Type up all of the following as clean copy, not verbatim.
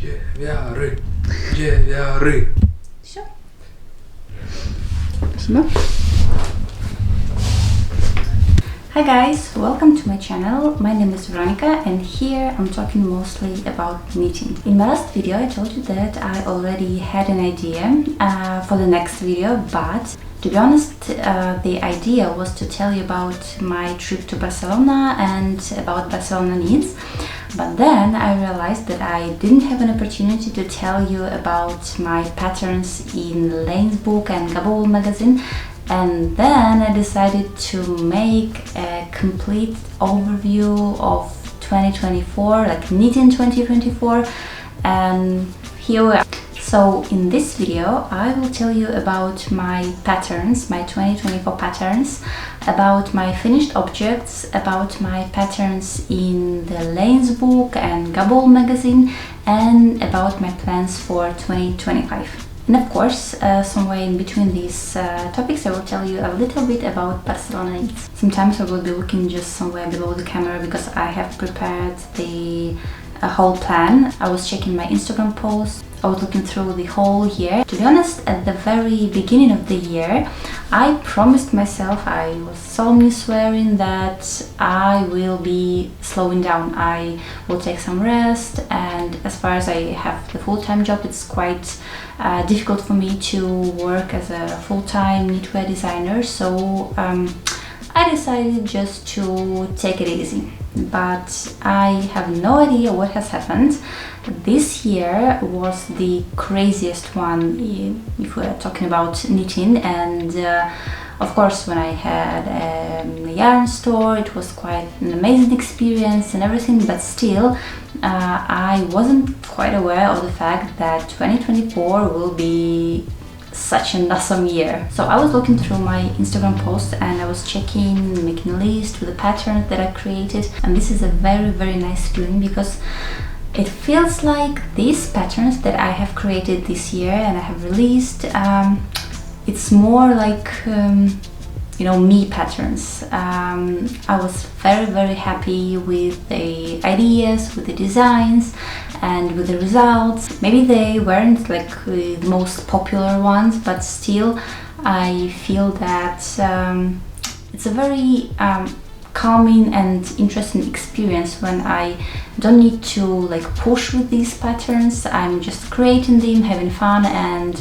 Dziewiary. Dziewiary. Все. Спасибо. Hi guys, welcome to my channel. My name is Veronica and here I'm talking mostly about knitting. In my last video I told you that I already had an idea for the next video, but to be honest, the idea was to tell you about my trip to Barcelona and about Barcelona Knits. But then I realized that I didn't have an opportunity to tell you about my patterns in Laine's book and Gabo magazine. And then I decided to make a complete overview of 2024, like knitting 2024, and here we are. So in this video I will tell you about my patterns, my 2024 patterns, about my finished objects, about my patterns in the Laine's book and Gabo magazine, and about my plans for 2025. And of course, somewhere in between these topics I will tell you a little bit about Barcelona Knits. Sometimes I will be looking just somewhere below the camera because I have prepared the whole plan. I was checking my Instagram posts, I was looking through the whole year. To be honest, at the very beginning of the year I promised myself, I was solemnly swearing that I will be slowing down. I will take some rest, and as far as I have the full-time job, it's quite difficult for me to work as a full-time knitwear designer, so I decided just to take it easy. But I have no idea what has happened. This year was the craziest one if we're talking about knitting, and of course when I had a yarn store it was quite an amazing experience and everything, but still I wasn't quite aware of the fact that 2024 will be such an awesome year. So I was looking through my Instagram posts and I was checking, making a list with the patterns that I created, and this is a very nice feeling because it feels like these patterns that I have created this year and I have released, it's more like you know, me patterns. I was very happy with the ideas, with the designs and with the results. Maybe they weren't like the most popular ones, but still I feel that it's a very calming and interesting experience when I don't need to like push with these patterns. I'm just creating them, having fun, and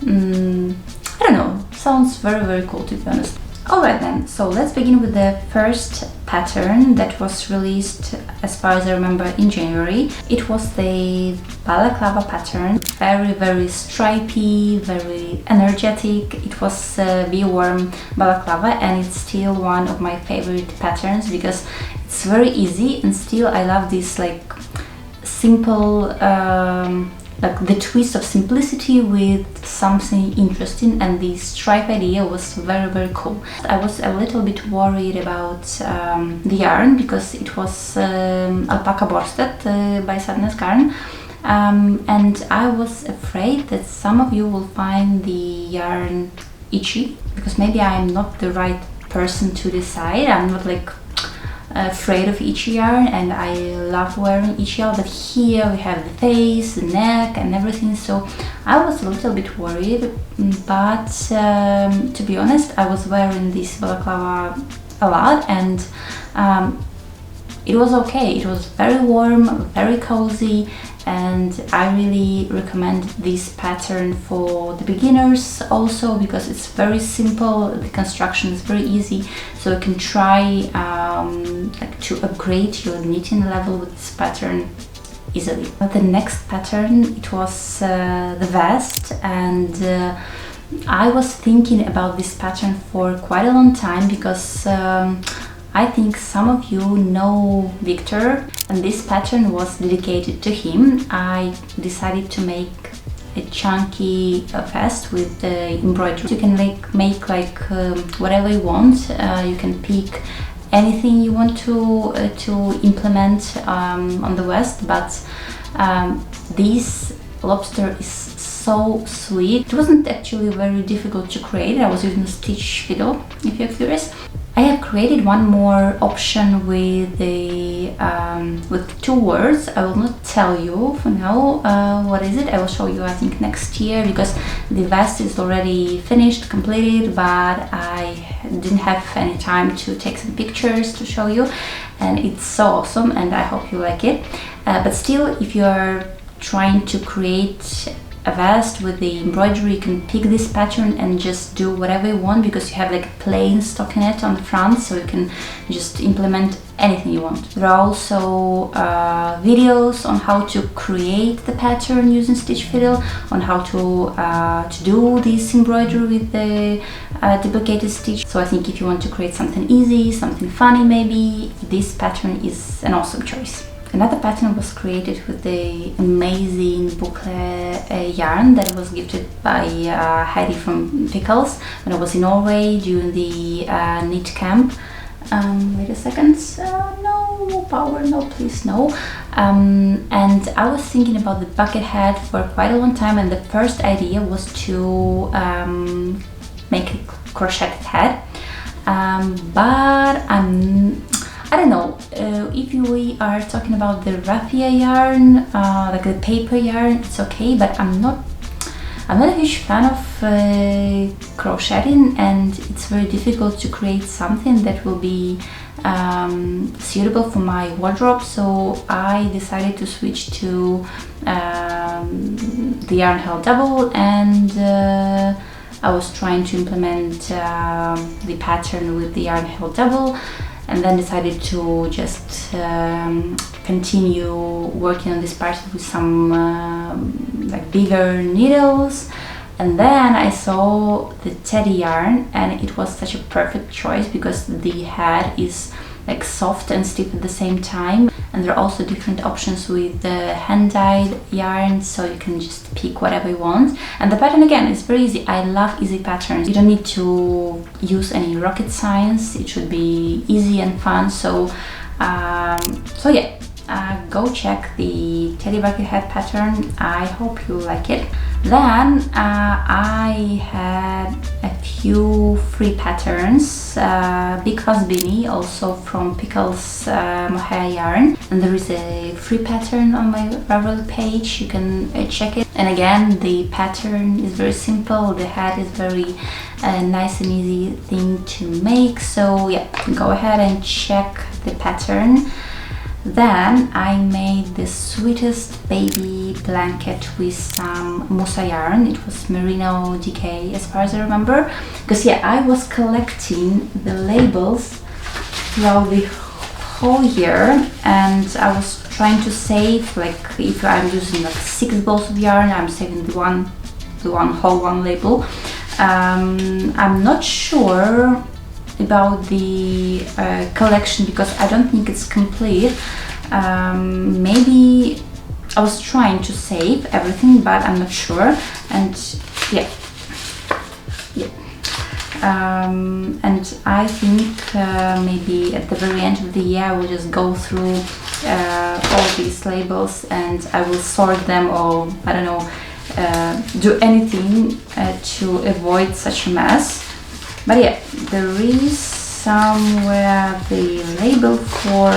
I don't know, sounds very cool, to be honest. Alright then, so let's begin with the first pattern that was released, as far as I remember, in January. It was the balaclava pattern, very stripy, very energetic. It was V-worm balaclava, and it's still one of my favorite patterns because it's very easy, and still I love this like simple like the twist of simplicity with something interesting, and the stripe idea was very cool. I was a little bit worried about the yarn because it was alpaca borsted by Sadness Garn, and I was afraid that some of you will find the yarn itchy because maybe I'm not the right person to decide. I'm not like afraid of itchy yarn and I love wearing itchy yarn, but here we have the face, the neck and everything, so I was a little bit worried, but to be honest I was wearing this balaclava a lot and it was okay. It was very warm, very cozy, and I really recommend this pattern for the beginners also because it's very simple, the construction is very easy, so you can try like to upgrade your knitting level with this pattern easily. But the next pattern, it was the vest, and I was thinking about this pattern for quite a long time because I think some of you know Victor, and this pattern was dedicated to him. I decided to make a chunky vest with the embroidery. You can make like whatever you want. You can pick anything you want to implement on the vest, but this lobster is so sweet. It wasn't actually very difficult to create. I was using a stitch fiddle, if you're curious. I have created one more option with the with 2 words. I will not tell you for now what is it. I will show you, I think, next year, because the vest is already finished, completed, but I didn't have any time to take some pictures to show you, and it's so awesome and I hope you like it. But still, if you are trying to create a vest with the embroidery, you can pick this pattern and just do whatever you want, because you have like a plain stockinette on the front, so you can just implement anything you want. There are also videos on how to create the pattern using stitch fiddle, on how to do this embroidery with the duplicated stitch. So I think if you want to create something easy, something funny maybe, this pattern is an awesome choice. Another pattern was created with the amazing boucle yarn that was gifted by Heidi from Pickles when I was in Norway during the knit camp. Wait a second, no power, no please, no. And I was thinking about the bucket hat for quite a long time, and the first idea was to make a crocheted hat, but I don't know, if we are talking about the raffia yarn, like the paper yarn, it's okay, but I'm not a huge fan of crocheting, and it's very difficult to create something that will be suitable for my wardrobe. So I decided to switch to the yarn held double, and I was trying to implement the pattern with the yarn held double, and then decided to just continue working on this part with some like bigger needles. And then I saw the teddy yarn, and it was such a perfect choice because the hat is like soft and stiff at the same time, and there are also different options with the hand-dyed yarn, so you can just pick whatever you want. And the pattern, again, is very easy. I love easy patterns. You don't need to use any rocket science. It should be easy and fun. So yeah, go check the teddy bucket hat pattern. I hope you like it. Then I had a few free patterns. Big Fuzz Beanie, also from Pickles mohair yarn, and there is a free pattern on my Ravelry page. You can check it. And again, the pattern is very simple. The hat is very nice and easy thing to make. So yeah, go ahead and check the pattern. Then I made the sweetest baby blanket with some Musa yarn. It was Merino DK, as far as I remember. Because yeah, I was collecting the labels throughout the whole year, and I was trying to save, like if I'm using like 6 balls of yarn, I'm saving the whole one label. I'm not sure about the collection because I don't think it's complete. Maybe I was trying to save everything, but I'm not sure. And yeah. And I think maybe at the very end of the year I will just go through all these labels and I will sort them, or I don't know, do anything to avoid such a mess. But yeah, there is somewhere the label for,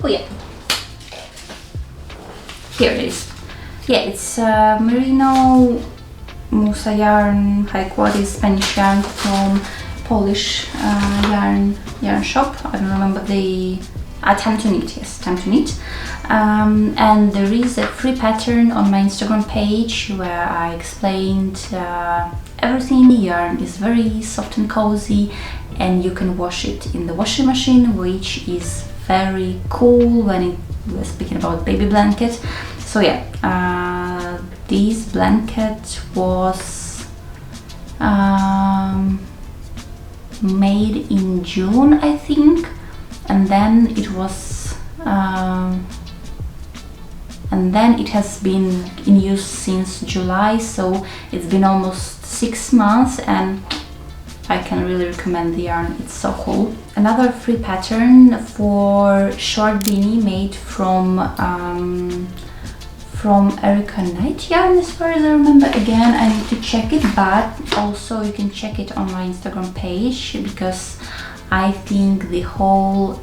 oh yeah, here it is. Yeah, it's Merino Musa yarn, high quality Spanish yarn from Polish yarn shop. I don't remember the Time to Knit, yes, Time to Knit. And there is a free pattern on my Instagram page where I explained everything. The yarn is very soft and cozy, and you can wash it in the washing machine, which is very cool when we're speaking about baby blanket. So yeah, this blanket was made in June, I think, and then it was and then it has been in use since July, so it's been almost 6 months, and I can really recommend the yarn. It's so cool. Another free pattern for short beanie made from from Erica Knight yarn, as far as I remember. Again, I need to check it, but also you can check it on my Instagram page, because I think the whole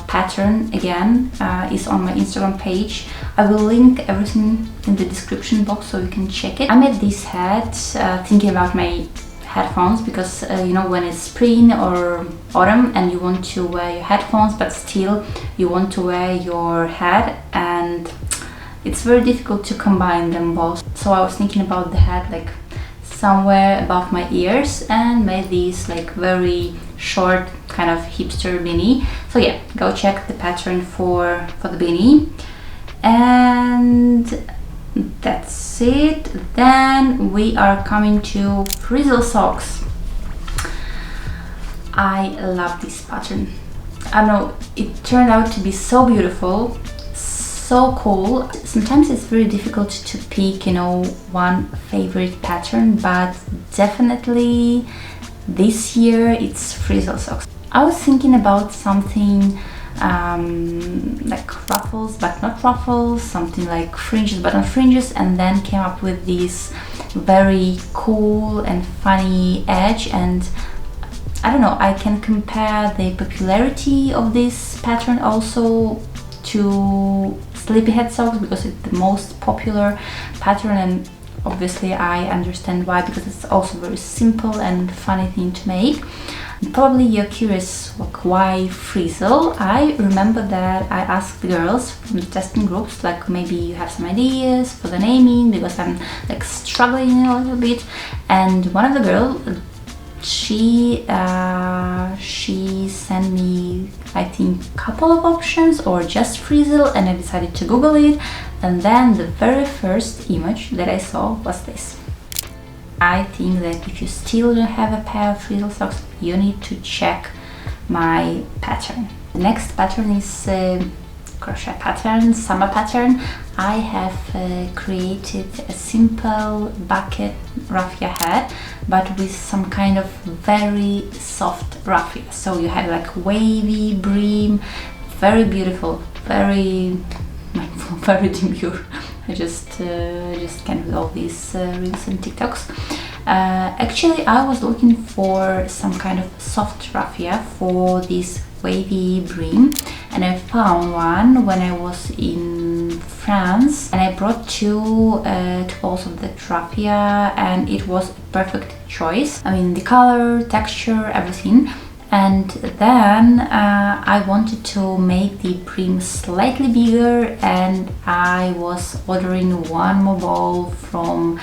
pattern again is on my Instagram page. I will link everything in the description box so you can check it. I made this hat thinking about my headphones, because you know, when it's spring or autumn and you want to wear your headphones but still you want to wear your hat, and it's very difficult to combine them both. So I was thinking about the hat like somewhere above my ears and made this like very short kind of hipster beanie. So yeah, go check the pattern for the beanie. And that's it. Then we are coming to frizzle socks. I love this pattern. I don't know, it turned out to be so beautiful, so cool. Sometimes it's very difficult to pick, you know, one favorite pattern, but definitely this year it's frizzle socks. I was thinking about something like ruffles but not ruffles, something like fringes but not fringes, and then came up with this very cool and funny edge. And I don't know, I can compare the popularity of this pattern also to sleepyhead socks, because it's the most popular pattern, and obviously I understand why, because it's also very simple and funny thing to make. Probably you're curious, like, why frizzle? I remember that I asked the girls from the testing groups, like, maybe you have some ideas for the naming, because I'm like struggling a little bit. And one of the girls, she sent me, I think, a couple of options, or just frizzle, and I decided to Google it. And then the very first image that I saw was this. I think that if you still don't have a pair of frizzle socks, you need to check my pattern. The next pattern is crochet pattern, summer pattern. I have created a simple bucket raffia hat, but with some kind of very soft raffia. So you have like wavy brim, very beautiful, very very demure. I just can't with all these reels and TikToks. Actually, I was looking for some kind of soft raffia for this wavy brim, and I found one when I was in France, and I brought two balls of that raffia, and it was a perfect choice. I mean, the color, texture, everything. And then I wanted to make the brim slightly bigger, and I was ordering one more ball from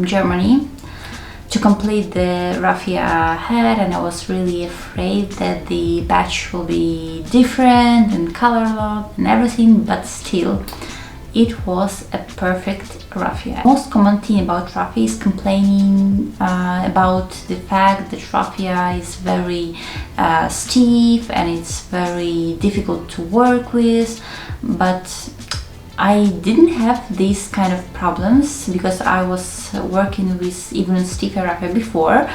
Germany to complete the raffia hat, and I was really afraid that the batch will be different and color and everything, but still it was a perfect raffia. Most common thing about raffia is complaining about the fact that raffia is very stiff and it's very difficult to work with, but I didn't have these kind of problems because I was working with even stiffer raffia before.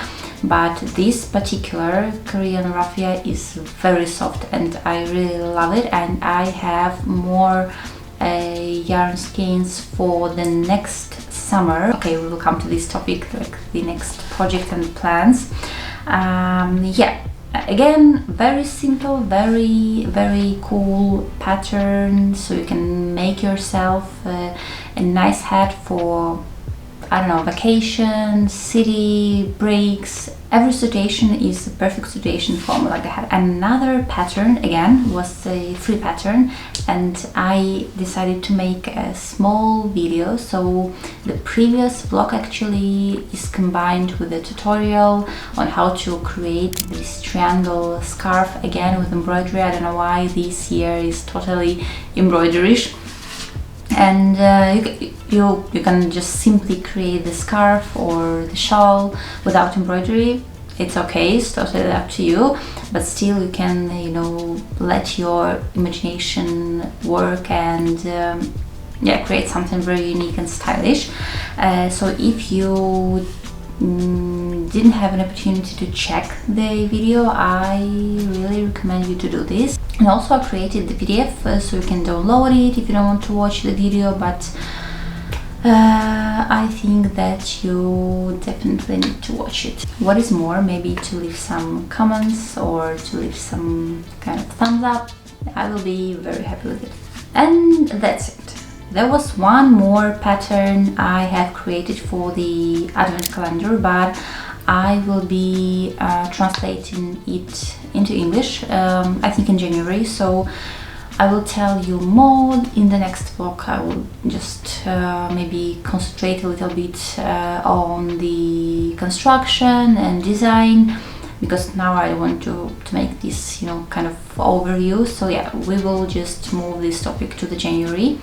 But this particular Korean raffia is very soft and I really love it, and I have more yarn skeins for the next summer. Okay, we will come to this topic, like the next project and plans. Yeah, again, very simple, very cool pattern, so you can make yourself a nice hat for, I don't know, vacation, city, breaks. Every situation is a perfect situation for me like a hat. Another pattern, again, was a free pattern, and I decided to make a small video. So the previous vlog actually is combined with a tutorial on how to create this triangle scarf, again with embroidery. I don't know why this year is totally embroidery-ish. And you can just simply create the scarf or the shawl without embroidery. It's okay, it's totally up to you, but still you can, you know, let your imagination work and yeah, create something very unique and stylish. So if you didn't have an opportunity to check the video, I really recommend you to do this. And also I created the PDF so you can download it if you don't want to watch the video, but I think that you definitely need to watch it. What is more, maybe to leave some comments or to leave some kind of thumbs up. I will be very happy with it. And that's it. There was one more pattern I have created for the Advent calendar, but I will be translating it into English, I think in January, so I will tell you more in the next vlog. I will just maybe concentrate a little bit on the construction and design, because now I want to make this, you know, kind of overview. So yeah, we will just move this topic to the January,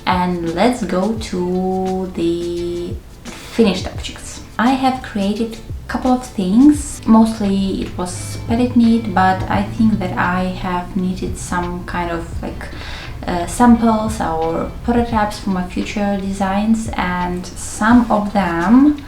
and let's go to the finished objects. I have created couple of things. Mostly it was petit knit, but I think that I have knitted some kind of like samples or prototypes for my future designs, and some of them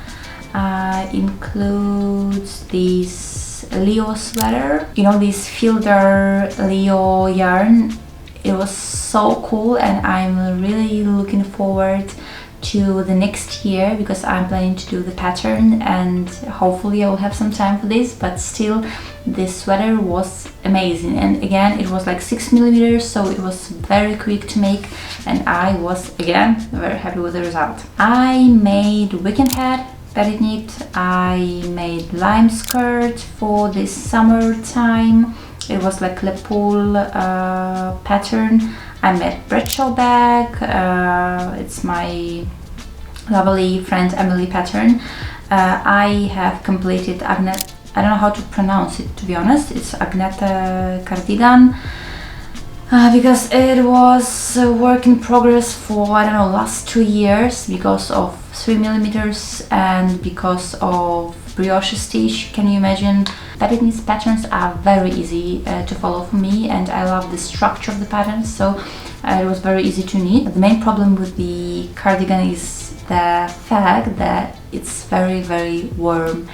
includes this Leo sweater. You know, this Fielder Leo yarn. It was so cool, and I'm really looking forward to the next year, because I'm planning to do the pattern and hopefully I will have some time for this. But still, this sweater was amazing, and again it was like 6mm, so it was very quick to make, and I was again very happy with the result. I made weekend hat, petit knit. I made lime skirt for this summertime. It was like Le Poule pattern. I made bretschel bag. It's my lovely friend Emily pattern. I have completed Agneta. I don't know how to pronounce it, to be honest. It's Agneta cardigan, because it was a work in progress for, I don't know, last 2 years, because of 3mm and because of brioche stitch. Can you imagine? Petit knit patterns are very easy to follow for me, and I love the structure of the patterns, so it was very easy to knit. The main problem with the cardigan is the fact that it's very warm.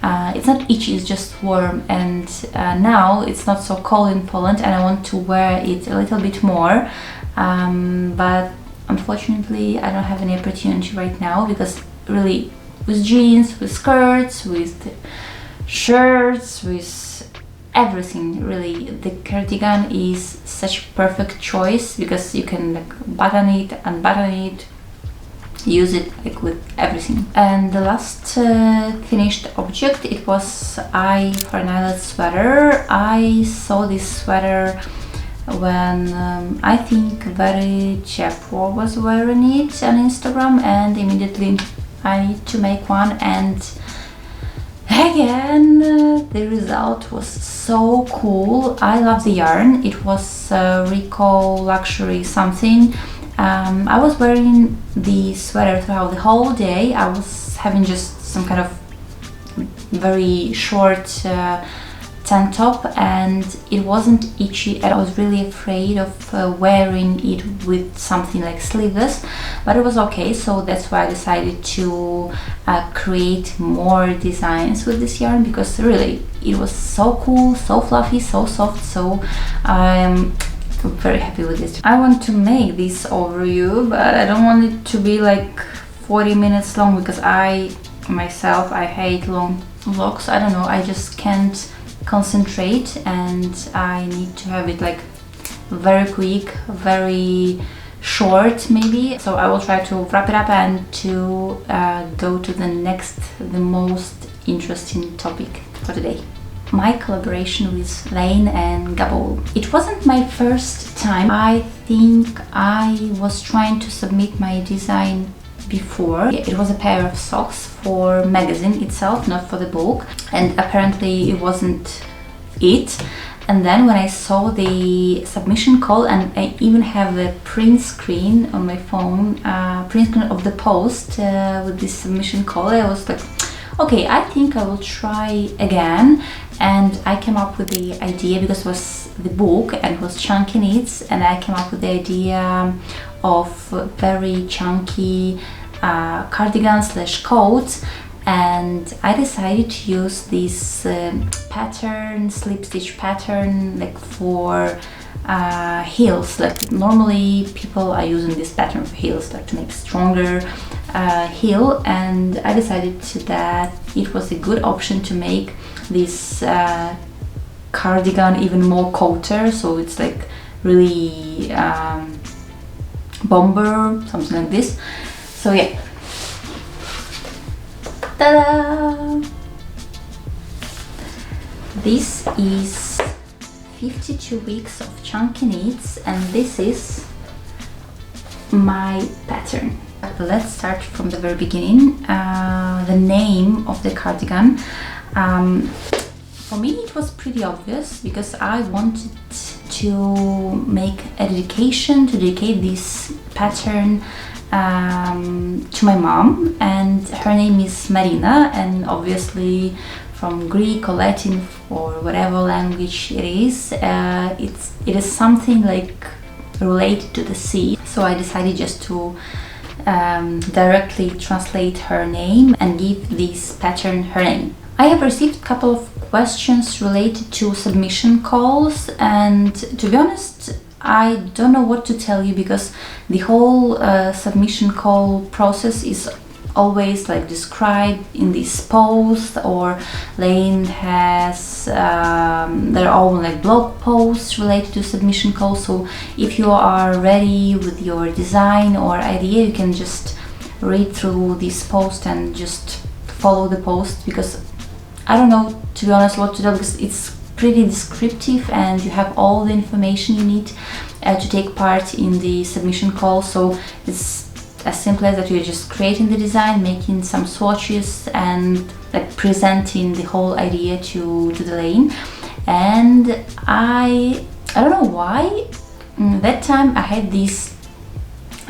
It's not itchy, it's just warm, and now it's not so cold in Poland and I want to wear it a little bit more, but unfortunately I don't have any opportunity right now, because really with jeans, with skirts, with shirts, with everything, really the cardigan is such a perfect choice, because you can like button it, unbutton it, use it like with everything. And the last finished object, it was for an eyelet sweater. I saw this sweater when I think Very Ciepło was wearing it on Instagram, and immediately I need to make one, and again the result was so cool. I love the yarn. It was Rico Luxury something. I was wearing the sweater throughout the whole day. I was having just some kind of very short tank top, and it wasn't itchy, and I was really afraid of wearing it with something like sleeveless, but it was okay. So that's why I decided to create more designs with this yarn, because really it was so cool, so fluffy, so soft, so I'm very happy with this. I want to make this overview, but I don't want it to be like 40 minutes long, because I myself I hate long vlogs. I don't know, I just can't concentrate, and I need to have it like very quick, very short maybe. So I will try to wrap it up and to go to the next, the most interesting topic for today. My collaboration with Laine and Gabo. It wasn't my first time. I think I was trying to submit my design before. It was a pair of socks for magazine itself, not for the book, and apparently it wasn't it. And then when I saw the submission call, and I even have a print screen on my phone, print screen of the post with this submission call, I was like, okay, I think I will try again. And I came up with the idea, because it was the book and it was chunky knits, and I came up with the idea of very chunky cardigan slash coats. and I decided to use this pattern, slip stitch pattern, like for heels. Like normally people are using this pattern for heels, like to make stronger heel, and I decided that it was a good option to make this cardigan even more coater, so it's like really bomber, something like this. So yeah, ta-da! This is 52 weeks of chunky knits, and this is my pattern. Let's start from the very beginning. The name of the cardigan. For me it was pretty obvious because I wanted to make a dedication, to dedicate this pattern to my mom, and her name is Marina, and obviously from Greek or Latin or whatever language it is it is something like related to the sea. So I decided just to directly translate her name and give this pattern her name. I have received a couple of questions related to submission calls, and to be honest, I don't know what to tell you because the whole submission call process is always like described in this post, or Laine has their own like blog posts related to submission calls. So if you are ready with your design or idea, you can just read through this post and just follow the post, because I don't know, to be honest, what to tell, because it's pretty descriptive and you have all the information you need to take part in the submission call. So it's as simple as that. You're just creating the design, making some swatches, and like presenting the whole idea to the Laine. And I don't know why that time I had this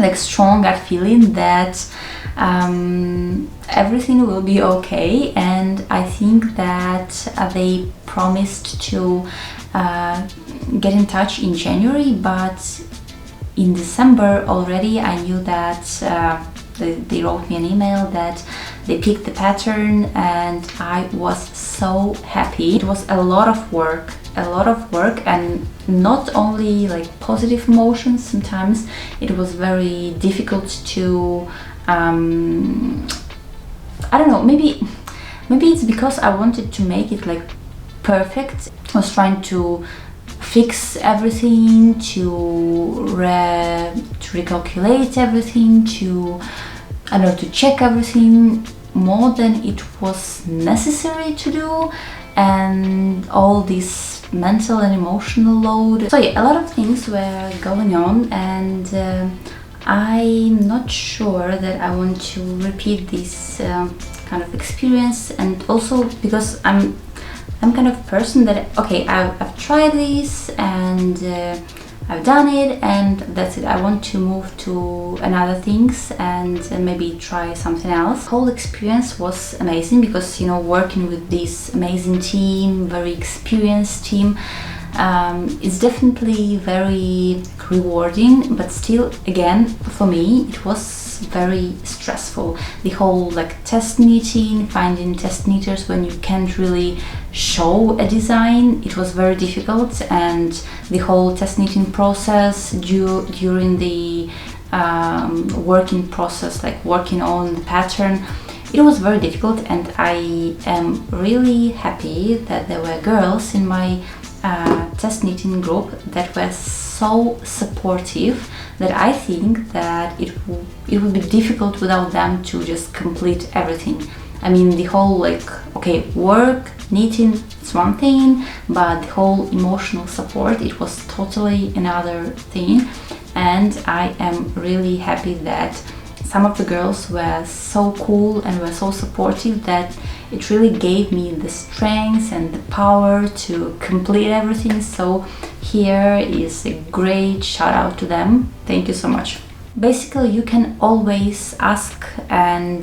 like strong gut feeling that everything will be okay, and I think that they promised to get in touch in January, but in December already I knew that they wrote me an email that they picked the pattern, and I was so happy. It was a lot of work, and not only like positive emotions. Sometimes it was very difficult to I don't know, maybe it's because I wanted to make it like perfect. I was trying to fix everything, to recalculate everything, to to check everything more than it was necessary to do, and all this mental and emotional load. So yeah, a lot of things were going on, and I'm not sure that I want to repeat this kind of experience. And also because I'm kind of person that, okay, I've tried this and I've done it and that's it. I want to move to another things and maybe try something else. The whole experience was amazing because, working with this amazing team, very experienced team, it's definitely very rewarding, but still, again, for me it was very stressful. The whole test knitting, finding test knitters when you can't really show a design, it was very difficult, and the whole test knitting process during the working process, working on the pattern, it was very difficult. And I am really happy that there were girls in my test knitting group that were so supportive, that I think that it would be difficult without them to just complete everything. I mean, the whole work, knitting, it's one thing, but the whole emotional support, it was totally another thing. And I am really happy that some of the girls were so cool and were so supportive that it really gave me the strength and the power to complete everything. So here is a great shout out to them. Thank you so much. Basically, you can always ask and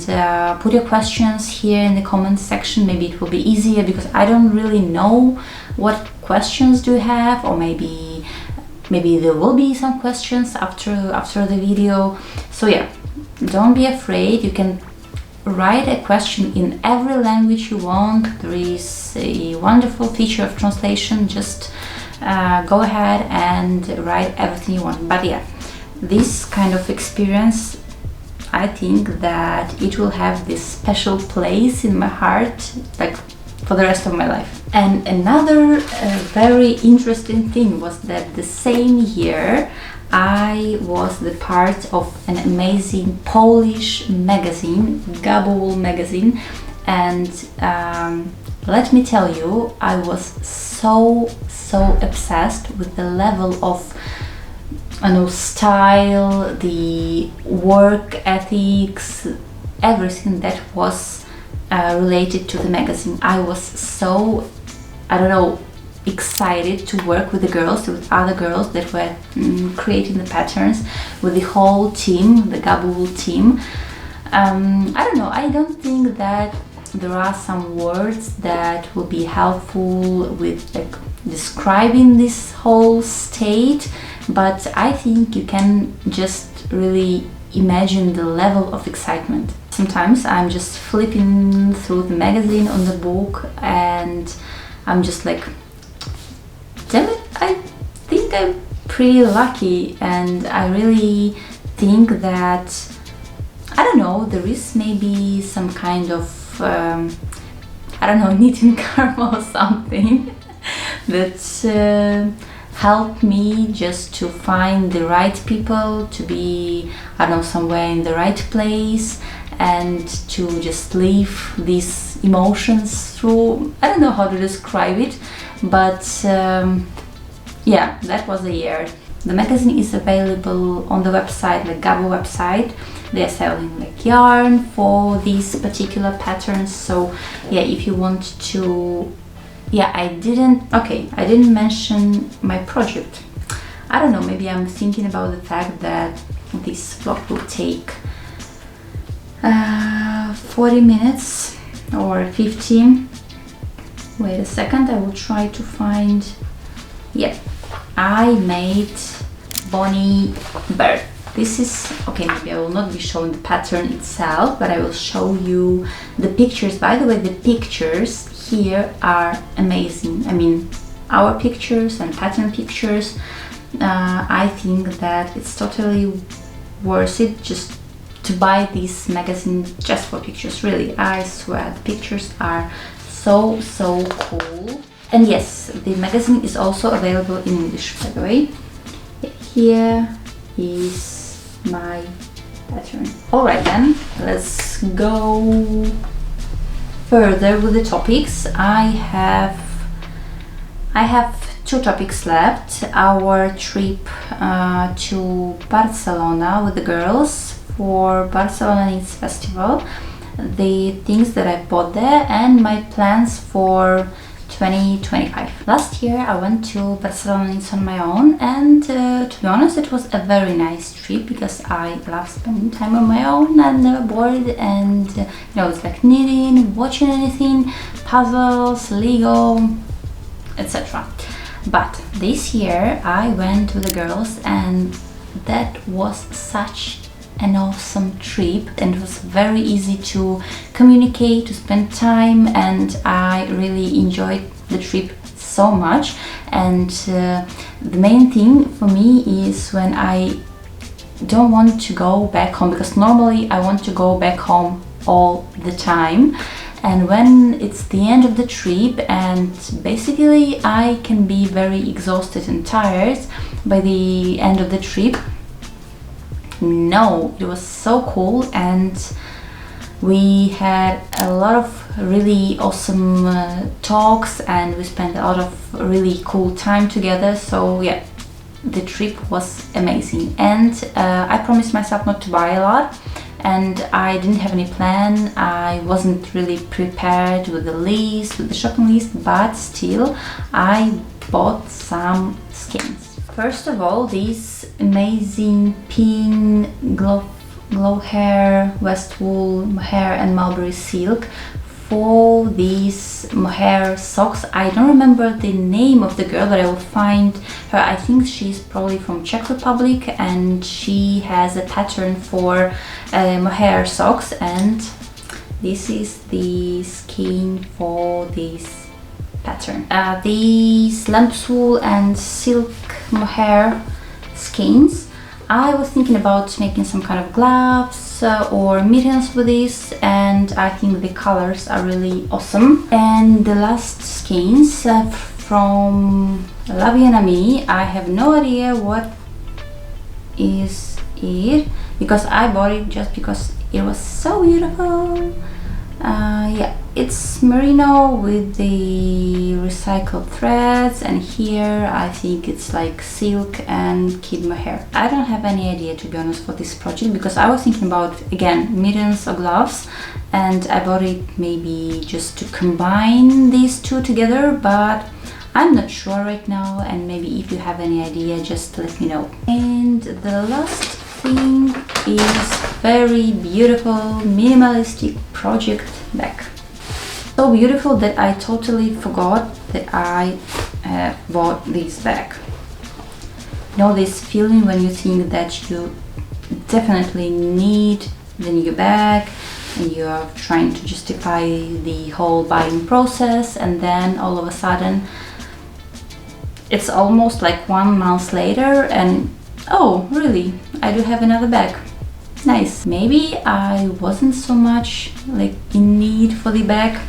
put your questions here in the comments section. Maybe it will be easier because I don't really know what questions do you have, or maybe there will be some questions after the video. So yeah, don't be afraid. You can write a question in every language you want. There is a wonderful feature of translation. Just go ahead and write everything you want. But yeah, this kind of experience, I think that it will have this special place in my heart, like for the rest of my life. And another very interesting thing was that the same year I was the part of an amazing Polish magazine, Gabo magazine, and let me tell you, I was so obsessed with the level of style, the work ethics, everything that was related to the magazine. I was so, I don't know, excited to work with the girls, with other girls that were creating the patterns, with the whole team, the Gabo team. I don't know, I don't think that there are some words that will be helpful with like describing this whole state, but I think you can just really imagine the level of excitement. Sometimes I'm just flipping through the magazine on the book and I'm just like, damn it, I think I'm pretty lucky, and I really think that, I don't know, there is maybe some kind of I don't know, knitting karma or something that helped me just to find the right people, to be, I don't know, somewhere in the right place, and to just live these emotions through. I don't know how to describe it, but yeah, that was a year. The magazine is available on the website, the Gabo website. They are selling like yarn for these particular patterns. So yeah, if you want to, yeah, I didn't mention my project. I don't know, maybe I'm thinking about the fact that this vlog will take 40 minutes or 15. Wait a second, I will try to find. Yeah, I made Bonnie Bird. This is, okay, maybe I will not be showing the pattern itself, but I will show you the pictures. By the way, the pictures here are amazing. I mean, our pictures and pattern pictures. I think that it's totally worth it just to buy this magazine just for pictures. Really, I swear, the pictures are so cool. And yes, the magazine is also available in English, by the way. Here is my pattern. Alright then, let's go further with the topics. I have two topics left. Our trip to Barcelona with the girls for Barcelona Knits Festival, the things that I bought there, and my plans for 2025. Last year I went to Barcelona Knits on my own, and to be honest, it was a very nice trip because I love spending time on my own. I'm never bored, and you know, it's like knitting, watching anything, puzzles, Lego, etc. But this year I went with the girls, and that was such an awesome trip, and it was very easy to communicate, to spend time, and I really enjoyed the trip so much. And the main thing for me is when I don't want to go back home, because normally I want to go back home all the time, and when it's the end of the trip and basically I can be very exhausted and tired by the end of the trip. No, it was so cool, and we had a lot of really awesome talks, and we spent a lot of really cool time together. So yeah, the trip was amazing, and I promised myself not to buy a lot, and I didn't have any plan. I wasn't really prepared with the list, with the shopping list, but still I bought some skeins. First of all, these amazing pin glow hair, West wool mohair and mulberry silk for these mohair socks. I don't remember the name of the girl, but I will find her. I think she's probably from Czech Republic, and she has a pattern for mohair socks, and This is the skein for this pattern. These lamb's wool and silk mohair skeins, I was thinking about making some kind of gloves or mittens with this, and I think the colors are really awesome. And the last skeins from La Vie en Ami, I have no idea what is it, because I bought it just because it was so beautiful. Yeah, it's merino with the recycled threads, and here I think it's like silk and kid mohair. I don't have any idea, to be honest, for this project, because I was thinking about, again, mittens or gloves, and I bought it maybe just to combine these two together, but I'm not sure right now, and maybe if you have any idea, just let me know. And the last thing is very beautiful minimalistic project bag. So beautiful that I totally forgot that I bought this bag. You know this feeling when you think that you definitely need the new bag, and you are trying to justify the whole buying process, and then all of a sudden it's almost like 1 month later and oh really, I do have another bag. Nice. Maybe I wasn't so much like in need for the bag.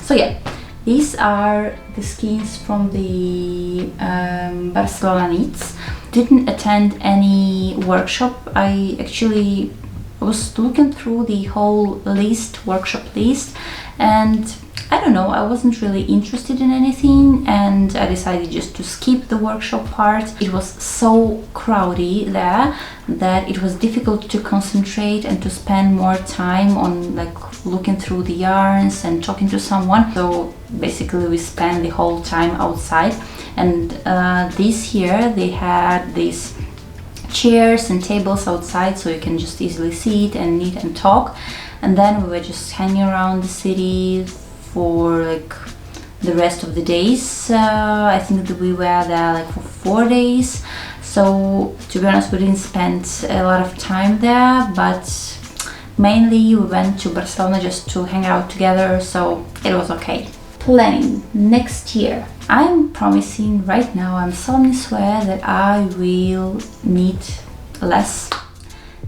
So yeah, these are the skeins from the Barcelona Knits. Didn't attend any workshop. I actually was looking through the whole workshop list, and I don't know, I wasn't really interested in anything, and I decided just to skip the workshop part. It was so crowded there that it was difficult to concentrate and to spend more time on like looking through the yarns and talking to someone. So basically we spent the whole time outside, and this year they had these chairs and tables outside, so you can just easily sit and knit and talk. And then we were just hanging around the city for like the rest of the days. I think that we were there like for 4 days, so to be honest we didn't spend a lot of time there, but mainly we went to Barcelona just to hang out together, so it was okay. Planning next year. I'm promising right now, I'm solemnly swear that I will knit less.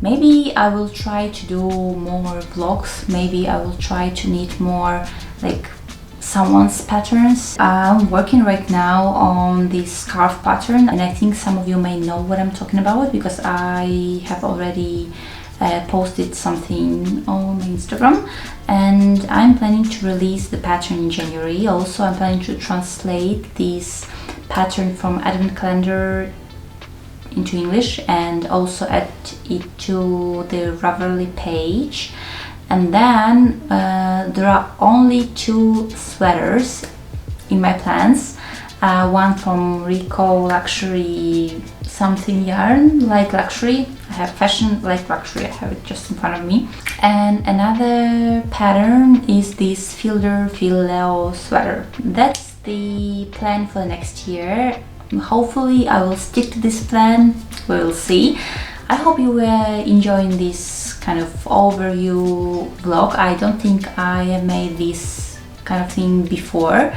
Maybe I will try to do more vlogs, maybe I will try to knit more like someone's patterns. I'm working right now on this scarf pattern, and I think some of you may know what I'm talking about because I have already posted something on my Instagram, and I'm planning to release the pattern in January. Also, I'm planning to translate this pattern from Advent calendar into English and also add it to the Ravelry page. And then there are only 2 sweaters in my plans. One from Rico Luxury something yarn, like luxury. I have fashion like luxury, I have it just in front of me. And another pattern is this Fielder Phileo sweater. That's the plan for the next year. Hopefully I will stick to this plan, we will see. I hope you were enjoying this kind of overview vlog. I don't think I have made this kind of thing before.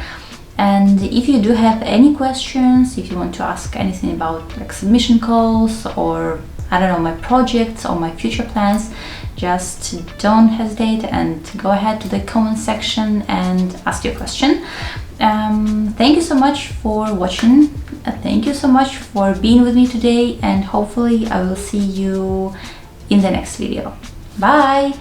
And if you do have any questions, if you want to ask anything about like submission calls or I don't know, my projects or my future plans, just don't hesitate and go ahead to the comment section and ask your question. Thank you so much for watching. Thank you so much for being with me today, and hopefully I will see you in the next video. Bye!